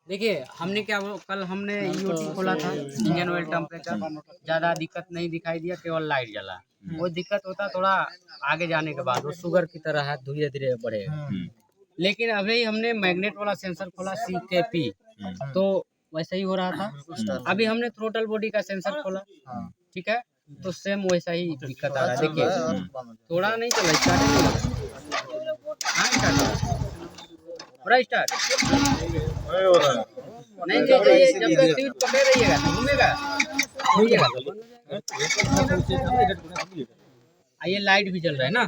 देखिए हमने कल हमने यूट्यूब खोला था, इंजन ऑयल टेम्परेचर ज़्यादा दिक्कत नहीं दिखाई दिया, केवल लाइट जला। वो दिक्कत होता थोड़ा आगे जाने के बाद, वो शुगर की तरह है, धीरे धीरे बढ़ेगा। लेकिन अभी हमने मैग्नेट वाला सेंसर खोला CKP, तो वैसा ही हो रहा था। अभी हमने थ्रोटल बॉडी का सेंसर खोला, ठीक है, तो सेम वैसा ही दिक्कत आ रहा है। देखिए थोड़ा नहीं चला, स्टार्ट नहीं हो रहा, स्टार्ट नहीं चाहिए। जब तक सीट पकड़े रहिएगा तो घूमेगा। आइए लाइट भी जल रहा है ना,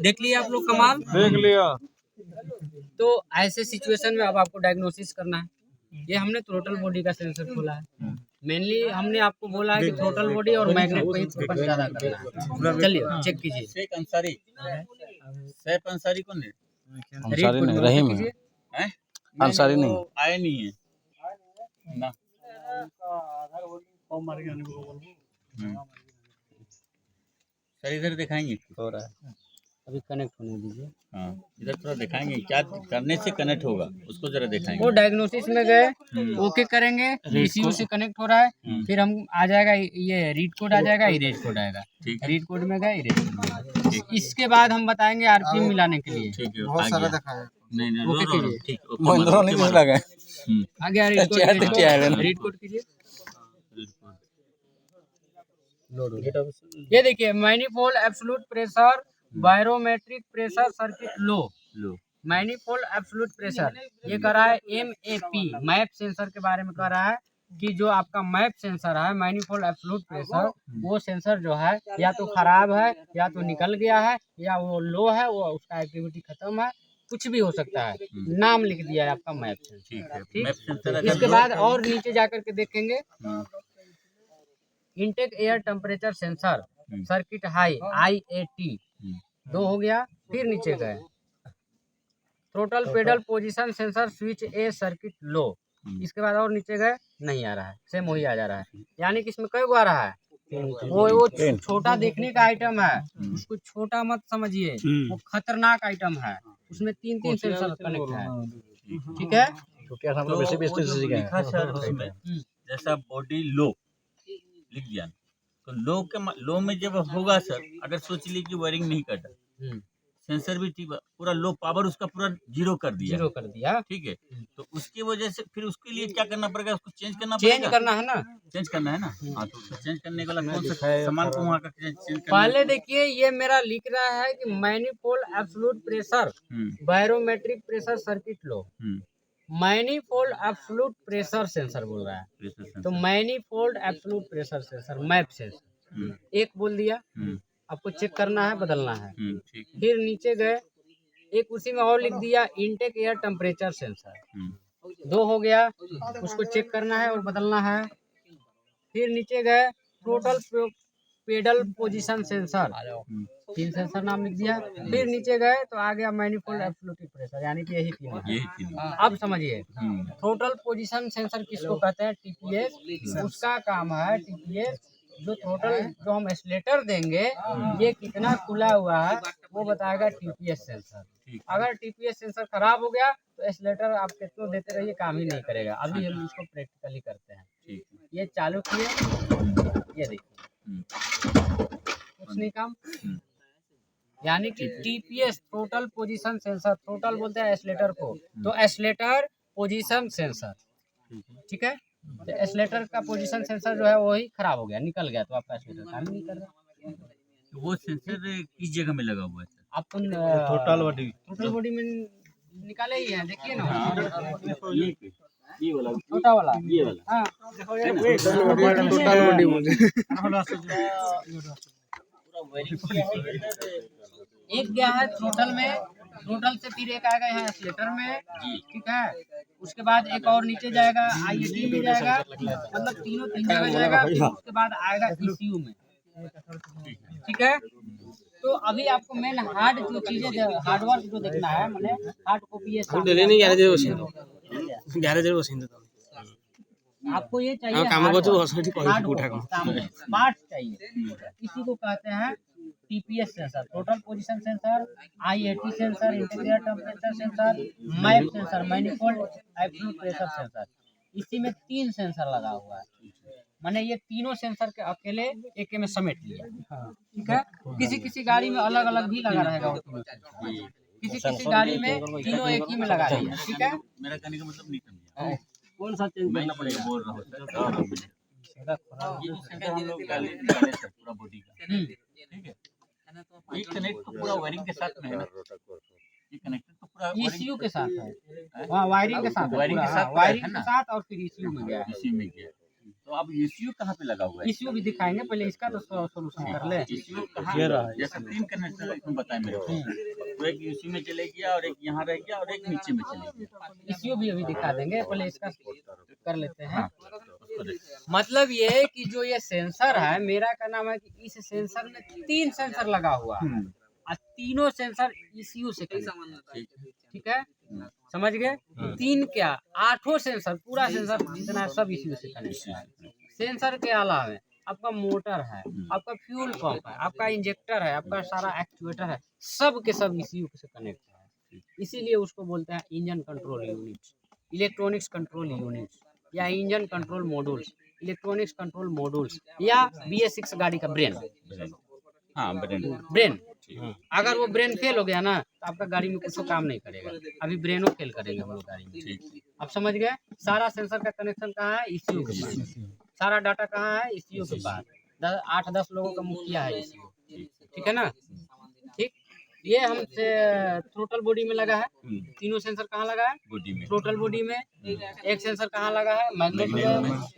देख लिया आप लोग, कमाल देख लिया। तो ऐसे सिचुएशन में अब आपको डायग्नोसिस करना है। ये हमने थ्रोटल बॉडी का सेंसर खोला है। मेनली हमने आपको बोला है कि थ्रोटल बॉडी और मैग्नेट पे ही फोकस ज्यादा करना है। चलिए चेक कीजिए। शेख अंसारी, सैफ अंसारी कौन है? अंसारी नहीं, रहीम है। अंसारी नहीं आए नहीं है ना। सर इधर दिखाएंगे, हो रहा है। अभी कनेक्ट होने दीजिए। हाँ इधर थोड़ा दिखाएंगे, क्या करने से कनेक्ट होगा उसको जरा दिखाएंगे। वो डायग्नोसिस में गए, ओके करेंगे, ECU से कनेक्ट हो रहा है, फिर हम आ जाएगा ये रीड कोड आ जाएगा, इरेज कोड आएगा। रीड कोड में गए, इरेज कोड में। इसके बाद हम बताएंगे RPM मिलाने के लिए। ठीक है, बहुत सारा दिखाया। नहीं ओके कीजिए। ठीक, महिंद्रा नहीं कुछ लगा आ गया रीड कोड कीजिए। ये देखिए manifold absolute pressure, biometric pressure circuit low, manifold absolute pressure. ये कर रहा है MAP, मैप सेंसर के बारे में कह रहा है कि जो आपका मैप सेंसर है, मैनिफोल्ड एब्सोल्यूट प्रेशर, वो सेंसर जो है या तो खराब है, या तो निकल गया है, या वो लो है, वो उसका एक्टिविटी खत्म है, कुछ भी हो सकता है। नाम लिख दिया है आपका मैप सेंसर। ठीक, इसके बाद और नीचे जाकर के देखेंगे, intake air temperature sensor circuit high IAT 2 हो गया। फिर नीचे गए, throttle pedal position sensor switch A circuit low. इसके बाद और नीचे गए, नहीं आ रहा है, सेम वही आ जा रहा है। यानी कि इसमें कई गो आ रहा है। वो छोटा देखने का आइटम है, उसको छोटा मत समझिए, वो खतरनाक आइटम है। उसमें 3 सेंसर कनेक्ट है, ठीक है। तो क्या हम लोग वैसे भी लिखा सर उसमें, जैसा बॉडी लो लिख दिया, तो लो में जब होगा सर, अगर सोच ली कि वायरिंग नहीं कटा, सेंसर भी ठीक, पूरा लो पावर उसका पूरा जीरो कर दिया, ठीक है। तो उसकी वजह से फिर उसके लिए क्या करना पड़ेगा, उसको चेंज करना है ना, चेंज करना है ना। हाँ तो उसको चेंज करने वाला कौन सा सामान को वहाँ का चेंज करना। पहले देखिए ये मेरा लिख रहा है कि manifold absolute pressure, biometric pressure circuit low, manifold absolute pressure sensor बोल रहा है। तो manifold absolute pressure sensor, map sensor एक बोल दिया। आपको चेक करना है, बदलना है। फिर नीचे गए, एक उसी में और लिख दिया इनटेक एयर टेम्परेचर सेंसर, 2 हो गया, उसको चेक करना है और बदलना है। फिर नीचे गए, total pedal position sensor, 3 sensor नाम लिख दिया। फिर नीचे गए तो आ गया मैनिफोल्ड एब्सोल्यूट प्रेशर, यानी कि यही 3 है। अब समझिए, टोटल पोजीशन सेंसर किसको कहते हैं? TPS। उसका काम है TPS, जो टोटल जो हम एस्लेटर देंगे, ये कितना खुला हुआ है वो बताएगा TPS सेंसर। अगर TPS सेंसर खराब हो गया तो एस्लेटर आप कितना देते रहिए, काम ही नहीं करेगा। अभी हम इसको प्रैक्टिकली करते हैं। ये चालू किए, ये देखिए कुछ नहीं काम, यानी कि TPS total position sensor, total बोलते हैं एस्लेटर को, तो एस्लेटर पोजीशन सेंसर, ठीक है। तो एस्लेटर का पोजीशन सेंसर जो है वही खराब हो गया, निकल गया, तो आपका एस्लेटर काम नहीं कर रहा। तो वो सेंसर किस जगह में लगा हुआ है? अपन टोटल बॉडी में निकाले ही है, देखिए ना, ये वाला, छोटा वाला, ये वाला, हाँ टोटल बॉडी मुझे एक गया है थ्रोटल में, थ्रोटल से फिर एक आएगा यहाँ एस्लेटर में, ठीक है। उसके बाद एक और नीचे जाएगा IAT में जाएगा, मतलब तीनों 3 जगह जाएगा। फिर उसके बाद आएगा ECU में, ठीक है। तो अभी आपको मेन हार्ड जो चीजें, हार्डवर्क जो देखना है, मैंने हार्ड कॉपी आपको ये चाहिए, पार्ट चाहिए, इसी को कहते हैं TPS sensor, total position sensor, IAT sensor, integrated temperature sensor, map sensor, manifold absolute pressure sensor, इसी में 3 सेंसर लगा हुआ है। मैंने ये तीनों सेंसर के अकेले एक में समेट लिया। ठीक है, किसी किसी गाड़ी में अलग अलग भी लगा रहेगा वो तीनों सेंसर, किसी किसी गाड़ी में तीनों एक ही में लगा दिया। ठीक है, मेरा कहने का मतलब नहीं समझा। कौन सा चेंज करना पड़ेगा? बोल रहा हूँ सर, ये जो सेंसर हम लोग डाले सर पूरा बॉडी का, ठीक है, ये कनेक्ट तो पूरा वायरिंग के साथ में है ना, ये कनेक्टेड तो पूरा ECU के साथ है, हाँ वायरिंग के साथ, वायरिंग के साथ वायरिंग है के ना? साथ और फिर ECU में गया है। इसी में गया। तो अब ECU कहाँ पे लगा हुआ है? ECU भी दिखाएंगे, पहले इसका तो सोल्यूशन कर ले। ECU कहाँ? जैसे 3 कनेक्टर इसमें बताए मेरे को, तो एक ECU में चले गया और एक यहाँ रह गया और एक नीचे में चले गया। ECU भी अभी दिखा देंगे, पहले इसका कर लेते हैं। हाँ, उसको देखिए। मतलब ये है कि जो ये सेंसर है, मेरा का नाम है कि इस सेंसर में 3 सेंसर लगा हुआ है और तीनों सेंसर ECU से connect है। ठीक है, समझ गए? 3 क्या 8 सेंसर, पूरा सेंसर जितना है सब ECU से कनेक्ट है। सेंसर के अलावा आपका मोटर है, आपका फ्यूल पंप है, आपका इंजेक्टर है, आपका सारा एक्चुएटर है, सब के सब ECU से कनेक्ट है। इसीलिए उसको बोलते हैं engine control unit, electronics control unit या engine control modules, electronics control modules या BS6 गाड़ी का ब्रेन। हाँ, ब्रेन अगर वो ब्रेन फेल हो गया ना तो आपका गाड़ी में कुछ काम नहीं करेगा। अभी ब्रेनो फेल करेगा वो गाड़ी में। आप समझ गए? सारा सेंसर का कनेक्शन कहाँ है? ECU के पास। सारा डाटा कहाँ है? ECU के पास। 8-10 लोगों का मुखिया है ECU। ठीक है ना? ठीक, ये हमसे थ्रोटल बॉडी में लगा है। तीनों सेंसर कहाँ लगा है? बॉडी में। थ्रोटल बॉडी में। एक सेंसर कहाँ लगा है? मैग्नेट में।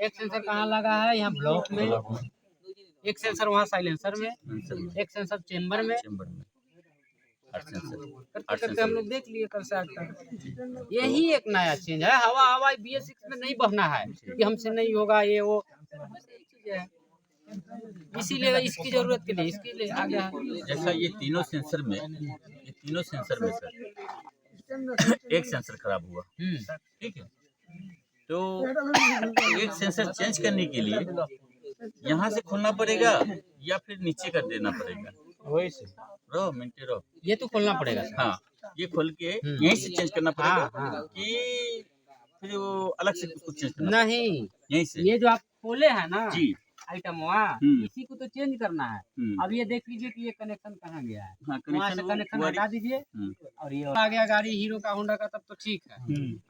एक सेंसर कहाँ लगा है? यहाँ ब्लॉक में। एक सेंसर वहाँ साइलेंसर में, एक सेंसर चेंबर में। करते करते हम लोग देख लिए कल से आज तक। यही एक नया चेंज है। हवा BS6 में नहीं बहना है कि हमसे नहीं होगा ये वो, इसीलिए इसकी जरूरत के लिए इसके लिए आ गया है। जैसा ये तीनों सेंसर में सर एक सेंसर खराब हुआ, ठीक है, तो एक सेंसर चेंज करने के लिए यहाँ से खोलना पड़ेगा या फिर नीचे कर देना पड़ेगा? वही से रहो ये तो खोलना पड़ेगा सर। हाँ, ये खोल के यहीं से चेंज करना पड़ेगा। हाँ। कि फिर वो अलग से कुछ चेंज करना नहीं, यहीं से? ये जो आप खोले हैं ना जी, आइटम वहाँ, इसी को तो चेंज करना है। अब ये देख लीजिए कि ये कनेक्शन कहाँ गया है। हाँ, वहाँ से कनेक्शन हटा दीजिए और ये आ गया गाड़ी हीरो का होंडा का, तब तो ठीक है।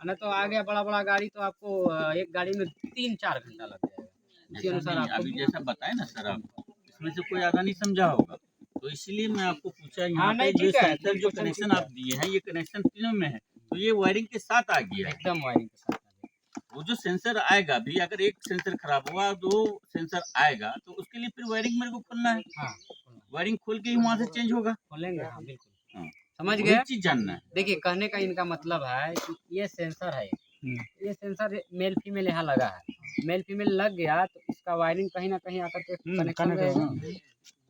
ना तो आ गया बड़ा गाड़ी तो आपको एक गाड़ी में 3-4 घंटा लग जाएगा। इसी अनुसार अभी आपको जैसा बताए ना सर, आप इसमें से कोई आधा नहीं समझा होगा, तो इसलिए मैं आपको पूछा यहाँ हाँ, पे नहीं, जो ठीक है, सेंसर जो कनेक्शन आप दिए हैं, ये कनेक्शन तीनों में है, तो ये वायरिंग के साथ आ गया है। एकदम वायरिंग के साथ। वो जो सेंसर आएगा भी, अगर एक सेंसर खराब हुआ 2 सेंसर आएगा तो उसके लिए फिर वायरिंग मेरे को खोलना है। हाँ, वायरिंग खोल के ही वहाँ से चेंज होगा। खोलेंगे। हाँ बिल्कुल, हाँ, समझ वही गए? चीज जानना है। देखिए कहने का इनका मतलब है कि ये सेंसर है, ये सेंसर मेल फीमेल यहाँ लगा है। मेल फीमेल लग गया तो इसका वायरिंग कहीं ना कहीं आकर के कनेक्शन रहेगा।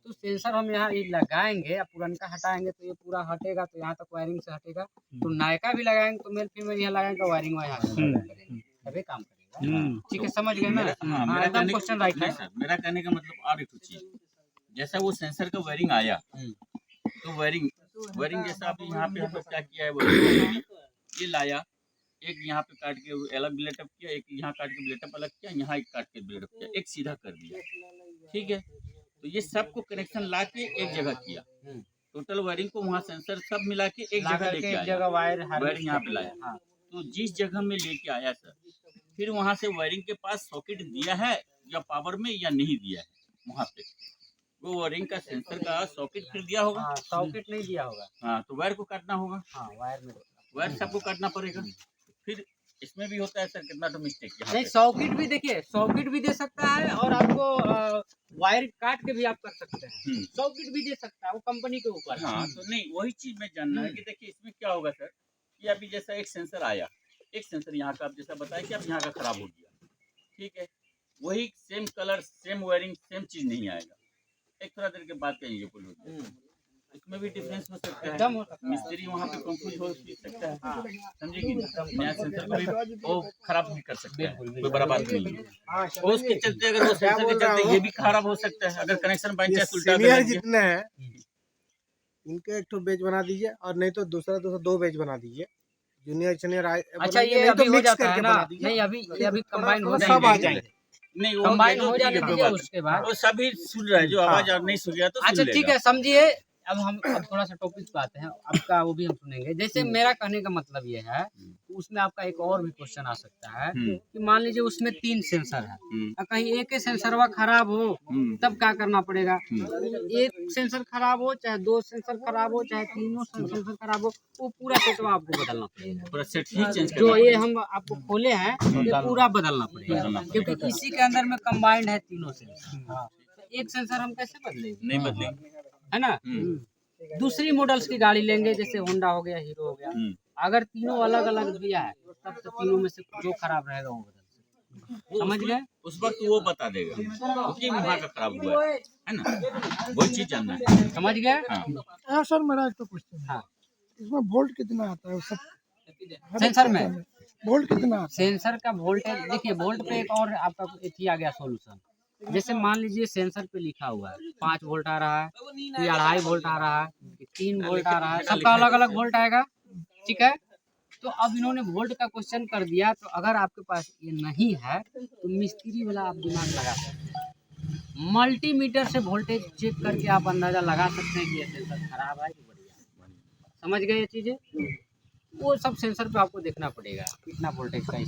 तो सेंसर हम यहाँ ये लगाएंगे, अब पुरानका हटाएंगे तो ये पूरा हटेगा, तो यहाँ तक वायरिंग से हटेगा। तो नयका भी लगाएंगे तो मेल फीमेल यहाँ लगाएंगे, वायरिंग यहाँ तभी काम करेगा। ठीक है, समझ गए ना? हाँ, एकदम क्वेश्चन राइट है सर। मेरा कहने का मतलब और एक चीज, जैसा वो सेंसर का वायरिंग आया, तो वायरिंग जैसा अभी यहाँ पे हम लोग क्या किया है, ये लाया, एक यहाँ पे काट के अलग ब्लेटअप किया, एक यहाँ काट के ब्लेटअप अलग किया, यहाँ एक काट के ब्लेटअप किया, एक सीधा कर दिया। ठीक है, तो ये सबको कनेक्शन ला के एक जगह किया, टोटल वायरिंग को वहाँ सेंसर सब मिला के एक जगह लेके आया, वायर यहाँ पे लाया। तो जिस जगह में लेके आया सर, फिर वहाँ से वायरिंग के पास सॉकेट दिया है या पावर में या नहीं दिया है, वहाँ पे वो वायरिंग का सेंसर का सॉकेट फिर दिया होगा। सॉकेट नहीं दिया होगा। हाँ, तो वायर को काटना होगा। हाँ, वायर सबको काटना पड़ेगा। फिर इसमें भी होता है सर कितना तो मिस्टेक नहीं, सॉकेट भी देखिए, सॉकेट भी दे सकता है और आपको वायर काट के भी आप कर सकते हैं। सॉकेट भी दे सकता है, वो कंपनी के ऊपर। हाँ, तो नहीं वही चीज मैं जानना है कि देखिए इसमें क्या होगा सर, कि अभी जैसा एक सेंसर आया, एक सेंसर यहाँ का आप जैसा बताया कि अब यहाँ का खराब हो गया, ठीक है, वही same colour same wiring same चीज नहीं आएगा। एक थोड़ा देर के बाद कहेंगे बोलो, इसमें भी डिफरेंस हो सकता है, एकदम हो सकता है। मिस्त्री वहाँ पे कंफ्यूज हो सकता है, समझे कि नहीं? नया सेंसर को भी वो खराब भी कर सकता है, कोई बड़ा बात नहीं है। हाँ, और उसके चलते अगर वो सेंसर के चलते ये भी खराब हो सकता है, अगर कनेक्शन बाई ये चांस उल्टा सीनियर कर दिया। जितने हैं इनके एक ठो बैच बना दीजिए और नहीं तो दूसरा दो बैच बना दीजिए, जूनियर सीनियर अच्छा ये अभी हो जाता है ना, नहीं अभी कंबाइन हो सब आ जाएंगे, जाएंगे। नहीं वो कंबाइन ये हो तो जाने ठीक है, कोई दीजिए, बात उसके बाद नहीं। वो सभी सुन रहा है, जो आवाज और नहीं सुन गया तो सुन अच्छा ठीक लेगा। है, समझिए। अब थोड़ा सा टॉपिक पे आते हैं, आपका वो भी हम सुनेंगे। जैसे मेरा कहने का मतलब ये है, उसमें आपका एक और भी क्वेश्चन आ सकता है कि मान लीजिए उसमें 3 सेंसर है और कहीं एक ही सेंसरवा खराब हो, तब क्या करना पड़ेगा? एक सेंसर खराब हो, चाहे 2 सेंसर खराब हो, चाहे तीनों सेंसर खराब हो, वो पूरा सेटवा आपको बदलना पड़ेगा। पूरा सेट ही चेंज जो करना ये हम आपको खोले हैं, ये पूरा बदलना पड़ेगा, क्योंकि इसी के अंदर में कंबाइंड है तीनों सेंसर। तो एक सेंसर हम कैसे बदलेंगे? नहीं बदलेंगे। है ना? दूसरी मॉडल्स की गाड़ी लेंगे, जैसे होंडा हो गया, हीरो हो गया, अगर तीनों अलग अलग दिया है तब तो तीनों में से जो खराब रहेगा वो बदल सकते। समझ गए? उस वक्त वो बता देगा क्योंकि वहाँ का खराब हुआ है ना, वो चीज जानना है। समझ गए? हाँ सर, मेरा एक तो क्वेश्चन है, हाँ, इसमें वोल्ट कितना आता है सब सेंसर में वोल्ट कितना आता सेंसर का वोल्टेज देखिए, वोल्ट पे एक और आपका एथी आ गया सॉल्यूशन। जैसे मान लीजिए सेंसर पे लिखा हुआ है 5 वोल्ट आ रहा है, कोई 2.5 वोल्ट आ रहा है, 3 वोल्ट आ रहा है, सबका अलग अलग वोल्ट आएगा। ठीक है, तो अब इन्होंने वोल्ट का क्वेश्चन कर दिया, तो अगर आपके पास ये नहीं है तो मिस्त्री वाला आप दिमाग लगा सकते हैं, मल्टीमीटर से वोल्टेज चेक करके आप अंदाजा लगा सकते हैं कि ये सेंसर खराब है कि बढ़िया। समझ गए ये चीजें? वो सब सेंसर पे आपको देखना पड़ेगा कितना वोल्टेज का है?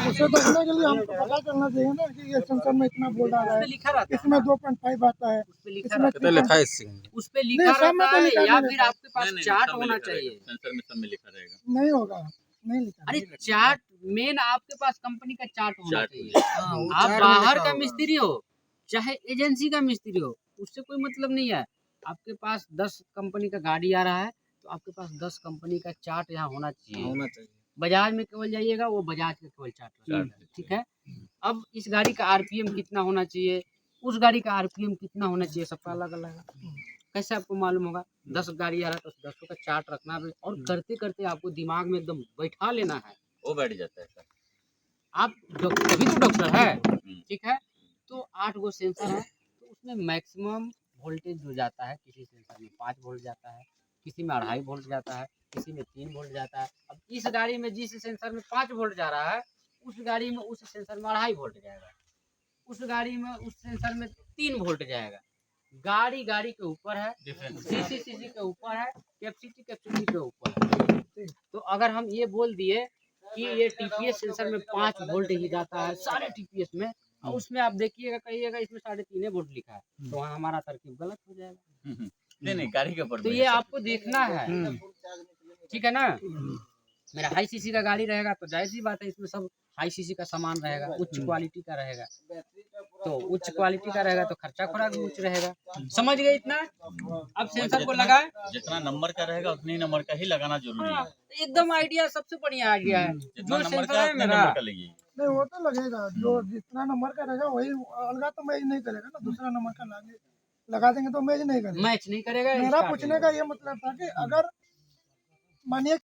उसे देखने के लिए हमको पता करना चाहिए ना कि ये सेंसर में इतना वोल्ट आ रहा है, लिखा रहता है, इसमें 2.5 आता है, उस पे लिखा इसमें रहता है, लिखा है इससे उस पे लिखा सब में रहता तो है, लिखा या नहीं फिर आपके पास चार्ट होना चाहिए। सेंसर में सब में लिखा रहेगा। नहीं होगा, नहीं लिखा। अरे चार्ट मेन आपके पास कंपनी का चार्ट होना चार्ट चाहिए। आप बाहर का मिस्त्री हो चाहे एजेंसी का मिस्त्री हो, उससे कोई मतलब नहीं है। आपके पास 10 कंपनी का गाड़ी आ रहा है तो आपके पास 10 कंपनी का चार्ट यहाँ होना चाहिए। बजाज में केवल जाइएगा, वो बजाज का केवल चार्ट रखेगा। ठीक है, अब इस गाड़ी का आरपीएम कितना होना चाहिए, उस गाड़ी का आरपीएम कितना होना चाहिए, सबका अलग अलग है। कैसे आपको मालूम होगा? 10 गाड़ी आ रहा है तो 10 का चार्ट रखना है, और करते करते आपको दिमाग में एकदम बैठा लेना है। वो बैठ जाता है सर। आप अभी तो डॉक्टर है, ठीक है, तो 8 गो सेंसर है, तो उसमें मैक्सिमम वोल्टेज जो जाता है, किसी सेंसर में 5 वोल्ट जाता है, किसी में 2.5 वोल्ट जाता है, किसी में 3 वोल्ट जाता है। अब इस गाड़ी में जिस सेंसर में 5 वोल्ट जा रहा है, उस गाड़ी में उस सेंसर में 2.5 वोल्ट जाएगा, उस गाड़ी में उस सेंसर में 3 वोल्ट जाएगा। गाड़ी गाड़ी के ऊपर है, सीसी के ऊपर है, कैपेसिटी के ऊपर है। तो अगर हम ये बोल दिए कि ये टीपीएस सेंसर में 5 वोल्ट ही जाता है सारे टीपीएस में, और उसमें आप देखिएगा कहिएगा इसमें 3.5 वोल्ट लिखा है, तो वहाँ हमारा तरकीब गलत हो जाएगा। नहीं गाड़ी के ऊपर तो ये आपको देखना है, ठीक है ना? मेरा हाई सीसी का गाड़ी रहेगा तो जाहिर सी बात है इसमें सब हाई सीसी का सामान रहेगा, उच्च क्वालिटी का रहेगा, तो उच्च क्वालिटी का रहेगा तो खर्चा खुराक भी उच्च रहेगा। समझ गए इतना? अब सेंसर को लगाए, जितना नंबर का रहेगा उतनी नंबर का ही लगाना जरूरी है। एकदम आइडिया सबसे बढ़िया आइडिया है। जितना जो नंबर सेंसर का है उतने मेरा, नंबर का लगी। नहीं वो तो लगेगा, जो जितना नंबर का रहेगा वही अलगा तो मैच नहीं करेगा ना, दूसरा नंबर का लगा देंगे तो मैच नहीं करेगा। मैच नहीं करेगा। मेरा पूछने का ये मतलब था कि अगर मानिए